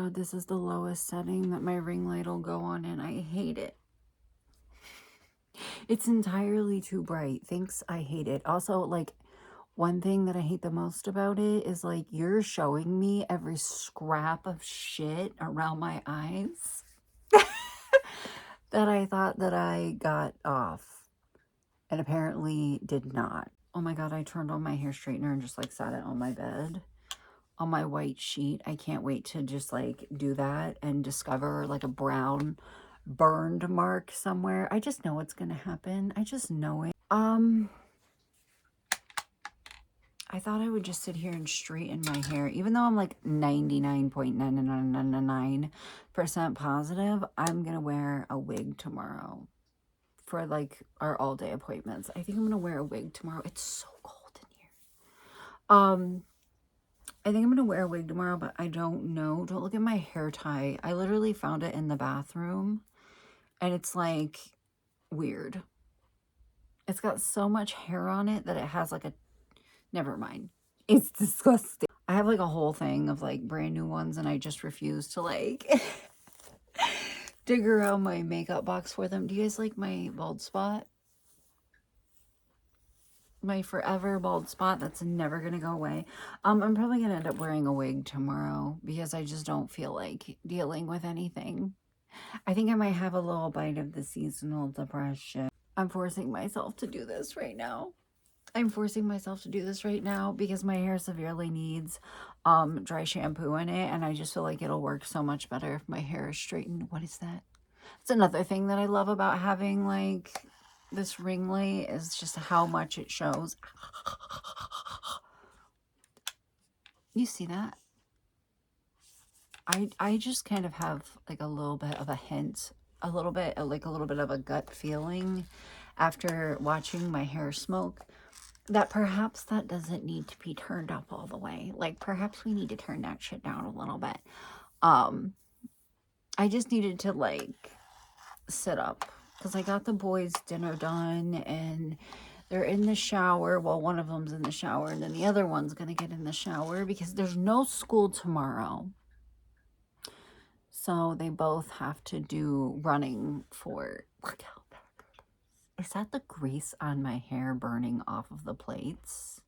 god, this is the lowest setting that my ring light will go on, and I hate it. It's entirely too bright. Thanks, I hate it. Also, like, one thing that I hate the most about it is, like, you're showing me every scrap of shit around my eyes that I thought that I got off, and apparently did not. Oh my god, I turned on my hair straightener and just, like, sat it on my bed on my white sheet. I can't wait to just, like, do that and discover, like, a brown burned mark somewhere. I just know what's gonna happen. I just know it. I thought I would just sit here and straighten my hair. Even though I'm like 99.999% positive, I'm gonna wear a wig tomorrow for like our all-day appointments. I think I'm gonna wear a wig tomorrow. It's so cold in here. I think I'm gonna wear a wig tomorrow, but I don't know. Don't look at my hair tie. I literally found it in the bathroom, and it's like weird. It's got so much hair on it that it has like a... Never mind. It's disgusting. I have like a whole thing of like brand new ones, and I just refuse to like dig around my makeup box for them. Do you guys like my bald spot? My forever bald spot that's never gonna go away. I'm probably gonna end up wearing a wig tomorrow because I just don't feel like dealing with anything. I think I might have a little bite of the seasonal depression. I'm forcing myself to do this right now. I'm forcing myself to do this right now because my hair severely needs dry shampoo in it, and I just feel like it'll work so much better if my hair is straightened. What is that? It's another thing that I love about having like this ring light is just how much it shows. You see that? I just kind of have like a little bit of a hint, a little bit of a gut feeling after watching my hair smoke that perhaps that doesn't need to be turned up all the way. Like perhaps we need to turn that shit down a little bit. I just needed to like sit up because I got the boys' dinner done and they're in the shower. Well, one of them's in the shower and then the other one's going to get in the shower because there's no school tomorrow. So they both have to do running for... Look how bad that is. Is that the grease on my hair burning off of the plates?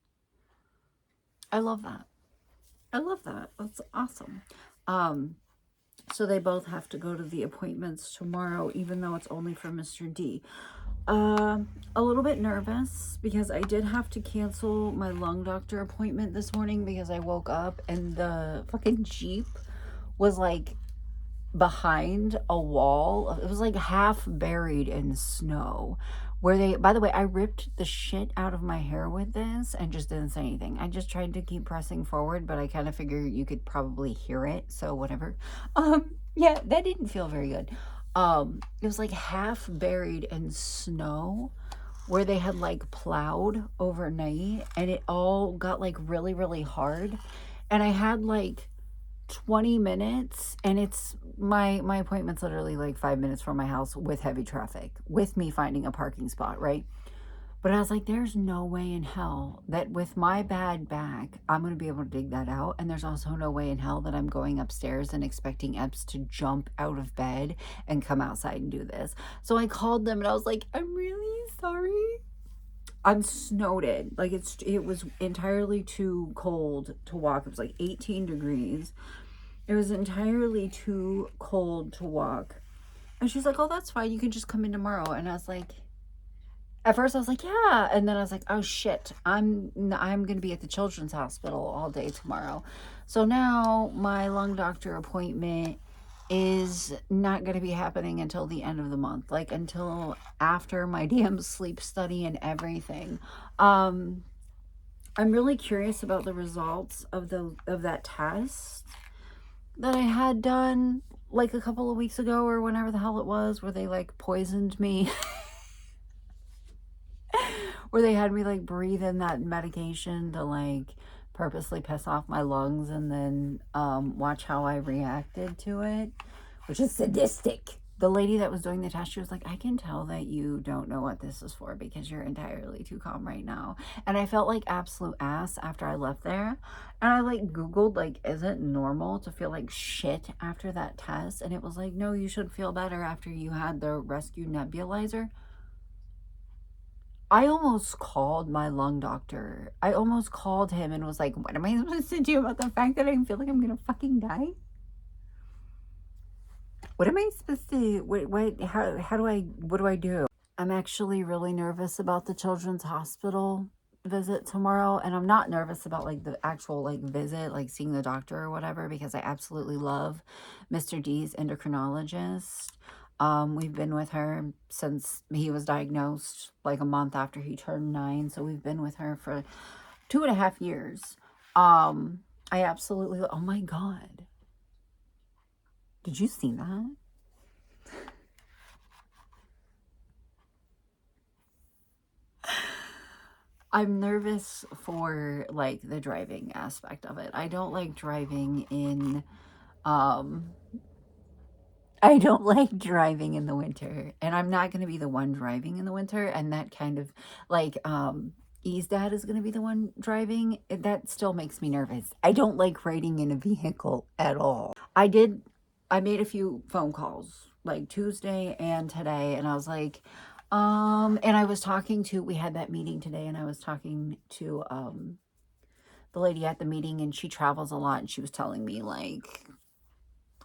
I love that. I love that. That's awesome. So they both have to go to the appointments tomorrow, even though it's only for Mr. D. A little bit nervous because I did have to cancel my lung doctor appointment this morning because I woke up and the fucking Jeep was like behind a wall. It was like half buried in snow where they... By the way, I ripped the shit out of my hair with this and just didn't say anything. I just tried to keep pressing forward, but I kind of figured you could probably hear it, so whatever. Yeah, that didn't feel very good. It was like half buried in snow where they had like plowed overnight, and it all got like really, really hard. And I had like 20 minutes, and it's my appointment's literally like 5 minutes from my house with heavy traffic, with me finding a parking spot, right? But I was like, there's no way in hell that with my bad back, I'm going to be able to dig that out. And there's also no way in hell that I'm going upstairs and expecting Ebbs to jump out of bed and come outside and do this. So I called them and I was like, I'm really sorry. I'm snowed. Like it was entirely too cold to walk. It was like 18 degrees. It was entirely too cold to walk. And she's like, oh, that's fine. You can just come in tomorrow. And I was like, at first I was like, yeah. And then I was like, oh shit, I'm going to be at the children's hospital all day tomorrow. So now my lung doctor appointment is not going to be happening until the end of the month, like until after my damn sleep study and everything. I'm really curious about the results of that test that I had done like a couple of weeks ago or whenever the hell it was, where they like poisoned me. Where they had me like breathe in that medication to like purposely piss off my lungs and then watch how I reacted to it, which is sadistic. the lady that was doing the test, she was like, I can tell that you don't know what this is for because you're entirely too calm right now. And I felt like absolute ass after I left there. And I like Googled, like, is it normal to feel like shit after that test? And it was like, no, you should feel better after you had the rescue nebulizer. I almost called my lung doctor. I almost called him and was like, what am I supposed to do about the fact that I feel like I'm going to fucking die? What am I supposed to, what do I do? I'm actually really nervous about the children's hospital visit tomorrow. And I'm not nervous about like the actual like visit, like seeing the doctor or whatever, because I absolutely love Mr. D's endocrinologist. We've been with her since he was diagnosed like a month after he turned 9. So we've been with her for 2.5 years. I absolutely, oh my God. Did you see that? I'm nervous for like the driving aspect of it. I don't like driving in I don't like driving in the winter, and I'm not going to be the one driving in the winter, and that kind of like E's dad is going to be the one driving. That still makes me nervous. I don't like riding in a vehicle at all. I made a few phone calls like Tuesday and today, and I was like and I was talking to, we had that meeting today, and I was talking to the lady at the meeting, and she travels a lot, and she was telling me like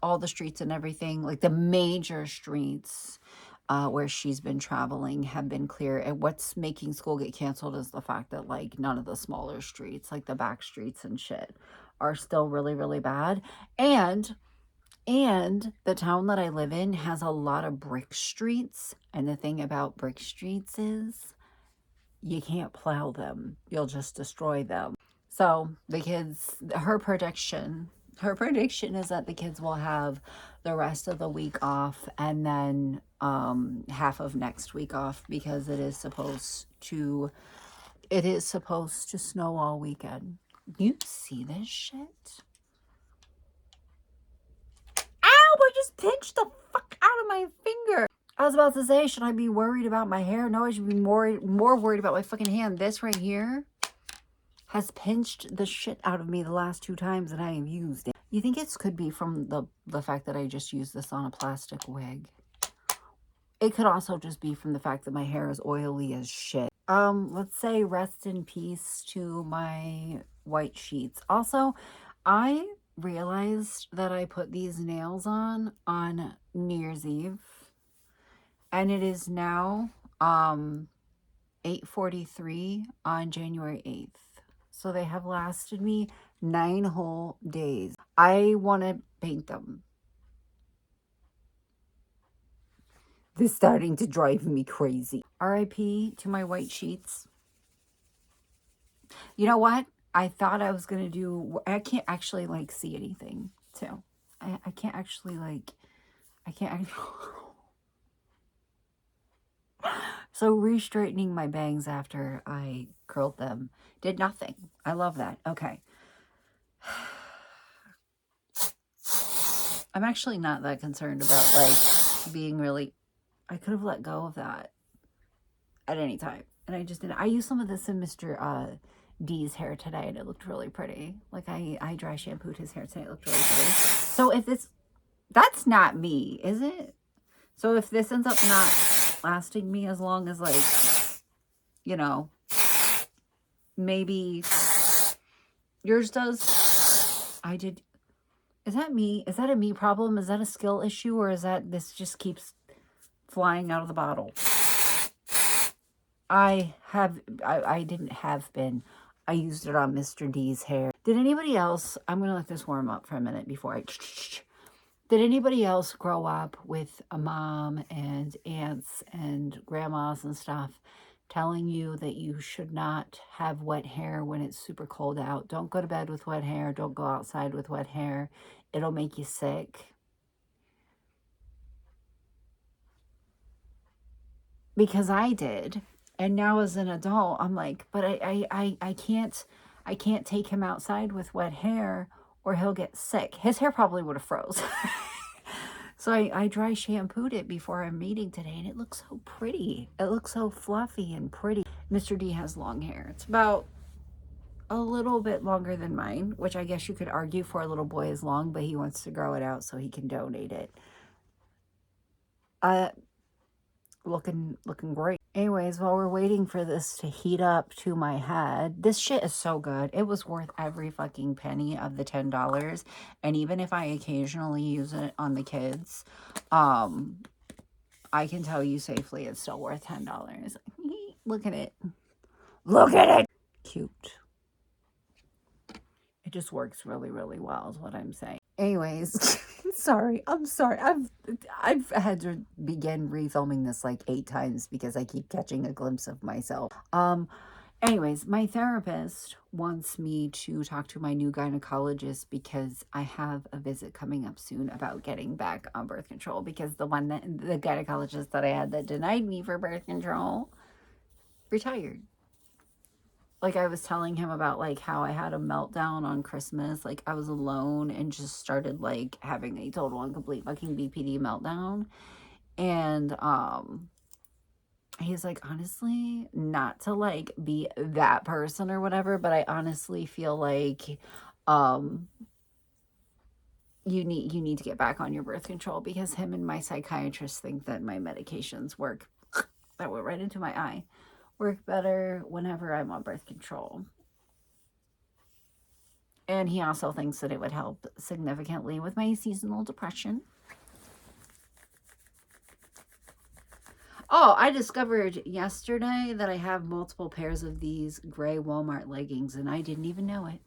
all the streets and everything, like the major streets where she's been traveling have been clear. And what's making school get canceled is the fact that like none of the smaller streets, like the back streets and shit, are still really, really bad. And the town that I live in has a lot of brick streets. And the thing about brick streets is you can't plow them. You'll just destroy them. So the kids, her prediction is that the kids will have the rest of the week off and then half of next week off because it is supposed to snow all weekend. You see this shit? Ow! I just pinched the fuck out of my finger. I was about to say, should I be worried about my hair? No, I should be more worried about my fucking hand. This right here has pinched the shit out of me the last 2 times that I have used it. You think it could be from the fact that I just used this on a plastic wig? It could also just be from the fact that my hair is oily as shit. Let's say rest in peace to my white sheets. Also, I realized that I put these nails on New Year's Eve, and it is now 8:43 on January 8th. So they have lasted me 9 whole days. I want to paint them. This is starting to drive me crazy. RIP to my white sheets. You know what? I thought I was going to do, I can't actually like see anything too. I can't actually like, I can't So re-straightening my bangs after I curled them did nothing. I love that. Okay. I'm actually not that concerned about like being really, I could have let go of that at any time. And I just didn't. I used some of this in Mr. D's hair today, and it looked really pretty. Like I dry shampooed his hair today. It looked really pretty. So if this, that's not me, is it? So if this ends up not lasting me as long as like, you know, maybe yours does. I did. Is that me? Is that a me problem? Is that a skill issue? Or is that this just keeps flying out of the bottle? I didn't have been. I used it on Mr. D's hair. Did anybody else, I'm going to let this warm up for a minute before I, did anybody else grow up with a mom and aunts and grandmas and stuff telling you that you should not have wet hair when it's super cold out? Don't go to bed with wet hair. Don't go outside with wet hair. It'll make you sick. Because I did. And now as an adult, I'm like, but I can't take him outside with wet hair or he'll get sick. His hair probably would have froze. So I dry shampooed it before our meeting today, and it looks so pretty. It looks so fluffy and pretty. Mr. D has long hair. It's about a little bit longer than mine, which I guess you could argue for a little boy is long, but he wants to grow it out so he can donate it. Looking great. Anyways, while we're waiting for this to heat up to my head, this shit is so good. It was worth every fucking penny of the $10. And even if I occasionally use it on the kids, I can tell you safely it's still worth $10. Look at it. Look at it. Cute. It just works really, really well is what I'm saying. Anyways, sorry. I'm sorry. I've had to begin refilming this like 8 times because I keep catching a glimpse of myself. Anyways, my therapist wants me to talk to my new gynecologist because I have a visit coming up soon about getting back on birth control, because the gynecologist that I had that denied me for birth control retired. Like, I was telling him about, like, how I had a meltdown on Christmas. Like, I was alone and just started, like, having a total and complete fucking BPD meltdown. And, he's like, honestly, not to, like, be that person or whatever, but I honestly feel like, you need to get back on your birth control, because him and my psychiatrist think that my medications work. That went right into my eye. Work better whenever I'm on birth control. And he also thinks that it would help significantly with my seasonal depression. Oh, I discovered yesterday that I have multiple pairs of these gray Walmart leggings, and I didn't even know it.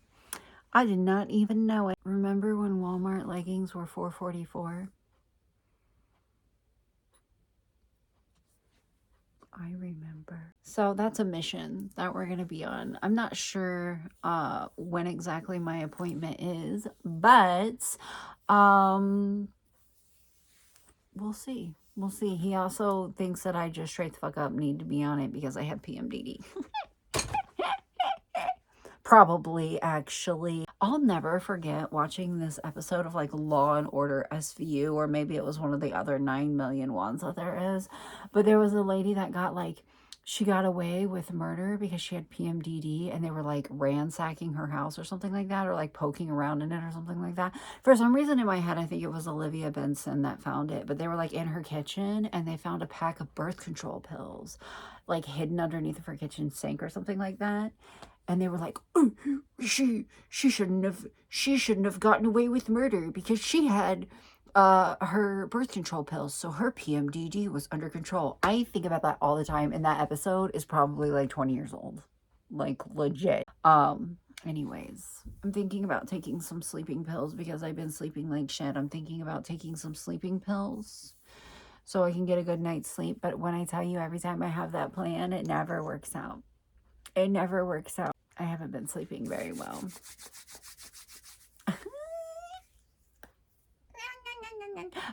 I did not even know it. Remember when Walmart leggings were $4.44? I remember. So that's a mission that we're going to be on. I'm not sure when exactly my appointment is, but we'll see. We'll see. He also thinks that I just straight the fuck up need to be on it because I have PMDD. Probably, actually. I'll never forget watching this episode of like Law and Order SVU, or maybe it was one of the other 9 million ones that there is. But there was a lady that got like, she got away with murder because she had PMDD, and they were like ransacking her house or something like that, or like poking around in it or something like that. For some reason in my head, I think it was Olivia Benson that found it, but they were like in her kitchen and they found a pack of birth control pills like hidden underneath of her kitchen sink or something like that. And they were like, oh, she shouldn't have gotten away with murder because she had her birth control pills, so her PMDD was under control. I think about that all the time, and that episode is probably like 20 years old, like legit. Anyways, I'm thinking about taking some sleeping pills because I've been sleeping like shit. I'm thinking about taking some sleeping pills so I can get a good night's sleep. But when I tell you, every time I have that plan, it never works out. It never works out. I haven't been sleeping very well.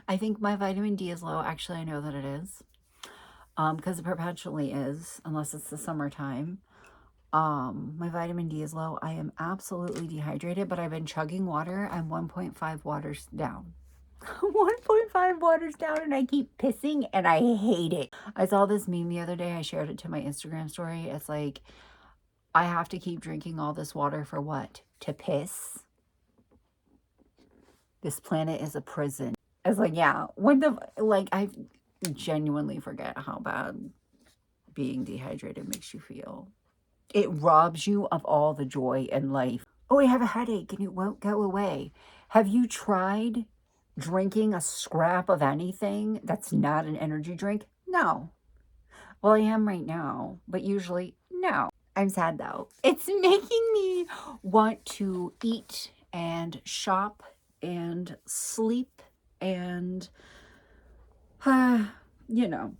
I think my vitamin D is low. Actually, I know that it is. Because it perpetually is, unless it's the summertime. My vitamin D is low. I am absolutely dehydrated, but I've been chugging water. I'm 1.5 waters down. 1.5 waters down, and I keep pissing, and I hate it. I saw this meme the other day. I shared it to my Instagram story. It's like, I have to keep drinking all this water for what? To piss? This planet is a prison. I was like, yeah. I genuinely forget how bad being dehydrated makes you feel. It robs you of all the joy in life. Oh, I have a headache and it won't go away. Have you tried drinking a scrap of anything that's not an energy drink? No. Well, I am right now, but usually, no. I'm sad though. It's making me want to eat and shop and sleep and, you know,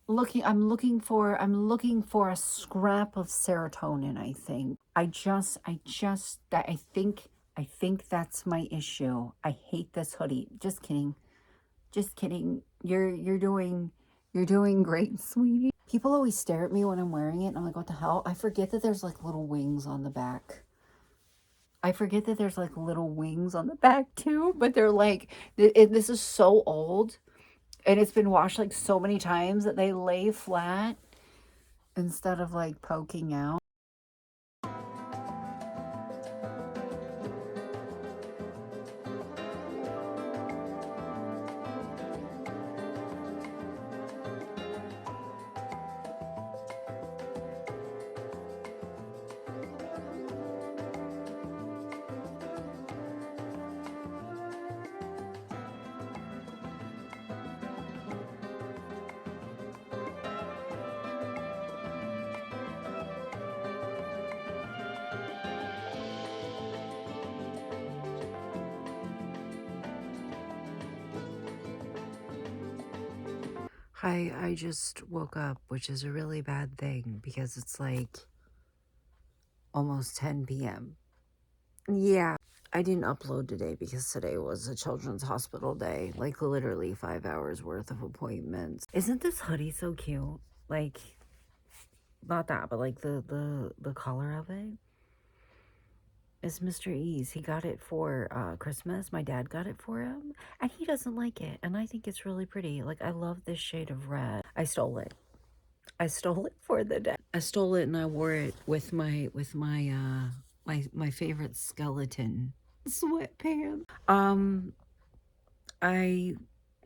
I'm looking for a scrap of serotonin, I think. I think that's my issue. I hate this hoodie. Just kidding. Just kidding. You're doing great, sweetie. People always stare at me when I'm wearing it, and I'm like, what the hell? I forget that there's like little wings on the back. I forget that there's like little wings on the back too, but they're like, this is so old and it's been washed like so many times that they lay flat instead of like poking out. Hi, I just woke up, which is a really bad thing because it's like almost 10 p.m. Yeah, I didn't upload today because today was a children's hospital day, like literally 5 hours worth of appointments. Isn't this hoodie so cute? Like, not that, but like the color of it. It's Mr. E's. He got it for Christmas. My dad got it for him, and he doesn't like it, and I think it's really pretty. Like, I love this shade of red. I stole it. I stole it for the day. I stole it and I wore it with my favorite skeleton sweatpants. I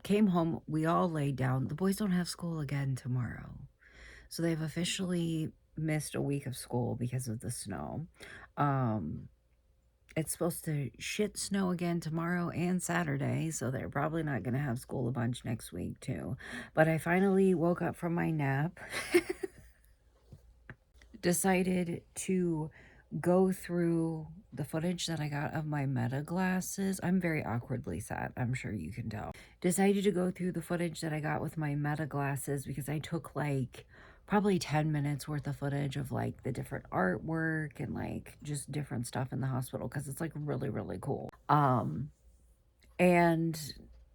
came home. We all laid down. The boys don't have school again tomorrow, so they've officially missed a week of school because of the snow. It's supposed to shit snow again tomorrow and Saturday, so they're probably not going to have school a bunch next week too. But I finally woke up from my nap. Decided to go through the footage that I got of my Meta glasses. I'm very awkwardly sat, I'm sure you can tell. Decided to go through the footage that I got with my Meta glasses because I took like probably 10 minutes worth of footage of like the different artwork and like just different stuff in the hospital because it's like really, really cool. And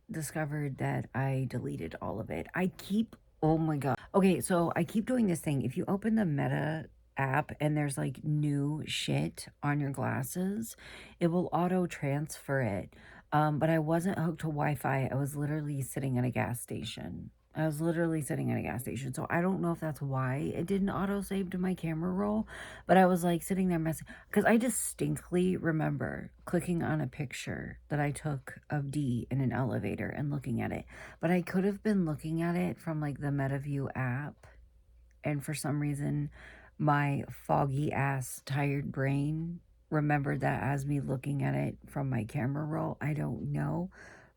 discovered that I deleted all of it. Oh my God. Okay, so I keep doing this thing. If you open the Meta app and there's like new shit on your glasses, it will auto transfer it. But I wasn't hooked to Wi-Fi. I was literally sitting at a gas station. So I don't know if that's why it didn't auto save to my camera roll, but I was like sitting there messing because I distinctly remember clicking on a picture that I took of D in an elevator and looking at it, but I could have been looking at it from like the MetaView app, and for some reason my foggy ass tired brain remembered that as me looking at it from my camera roll. I don't know,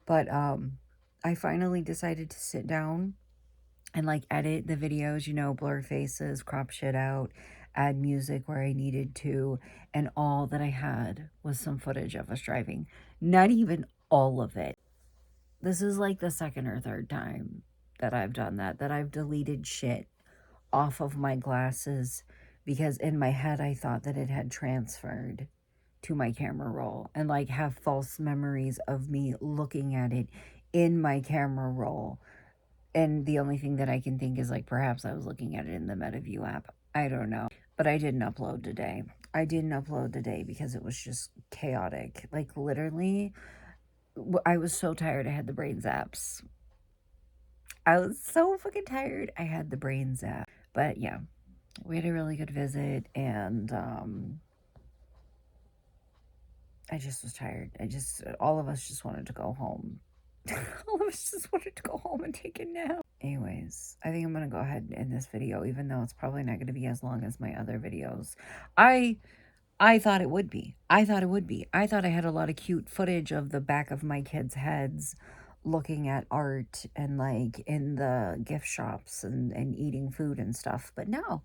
but I finally decided to sit down and like edit the videos, you know, blur faces, crop shit out, add music where I needed to, and all that I had was some footage of us driving. Not even all of it. This is like the second or third time that I've done that I've deleted shit off of my glasses because in my head I thought that it had transferred to my camera roll and like have false memories of me looking at it in my camera roll. And the only thing that I can think is like perhaps I was looking at it in the MetaView app. I don't know. But I didn't upload today. Because it was just chaotic. Like literally, I was so tired I had the brain zaps. I was so fucking tired I had the brain zap. But yeah, we had a really good visit and I just was tired. All of us just wanted to go home. All of us just wanted to go home and take a nap. Anyways, I think I'm going to go ahead and end this video, even though it's probably not going to be as long as my other videos. I thought it would be. I thought I had a lot of cute footage of the back of my kids' heads looking at art and like in the gift shops and eating food and stuff. But no,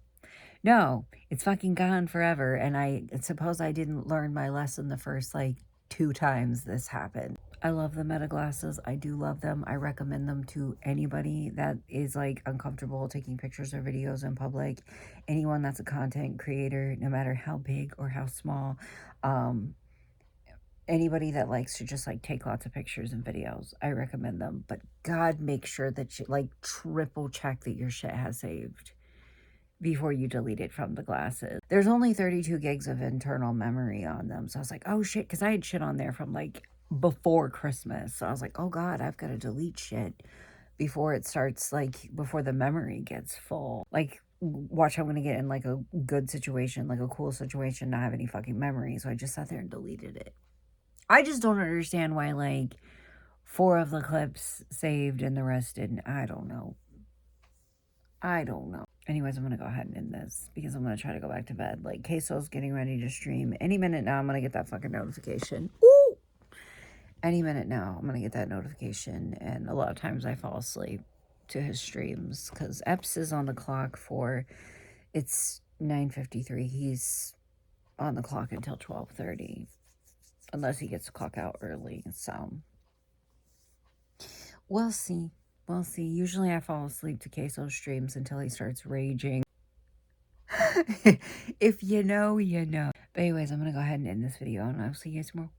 it's fucking gone forever. And I suppose I didn't learn my lesson the first like 2 times this happened. I love the Meta glasses. I do love them. I recommend them to anybody that is like uncomfortable taking pictures or videos in public. Anyone that's a content creator, no matter how big or how small. Anybody that likes to just like take lots of pictures and videos, I recommend them. But God, make sure that you like triple check that your shit has saved. before you delete it from the glasses. There's only 32 gigs of internal memory on them. So I was like, oh shit, because I had shit on there from like before Christmas. So I was like, oh God, I've got to delete shit before it starts, like, before the memory gets full. Like, watch, I'm going to get in like a good situation, like a cool situation, not have any fucking memory. So I just sat there and deleted it. I just don't understand why, like, 4 of the clips saved and the rest didn't. I don't know. Anyways, I'm going to go ahead and end this because I'm going to try to go back to bed. Like, Queso's getting ready to stream. Any minute now, I'm going to get that fucking notification. Ooh! Any minute now, I'm going to get that notification. And a lot of times I fall asleep to his streams because Epps is on the clock for, it's 9:53. He's on the clock until 12:30. Unless he gets to clock out early. So, we'll see. We'll see. Usually I fall asleep to Queso streams until he starts raging. If you know, you know. But anyways, I'm going to go ahead and end this video, and I'll see you guys tomorrow.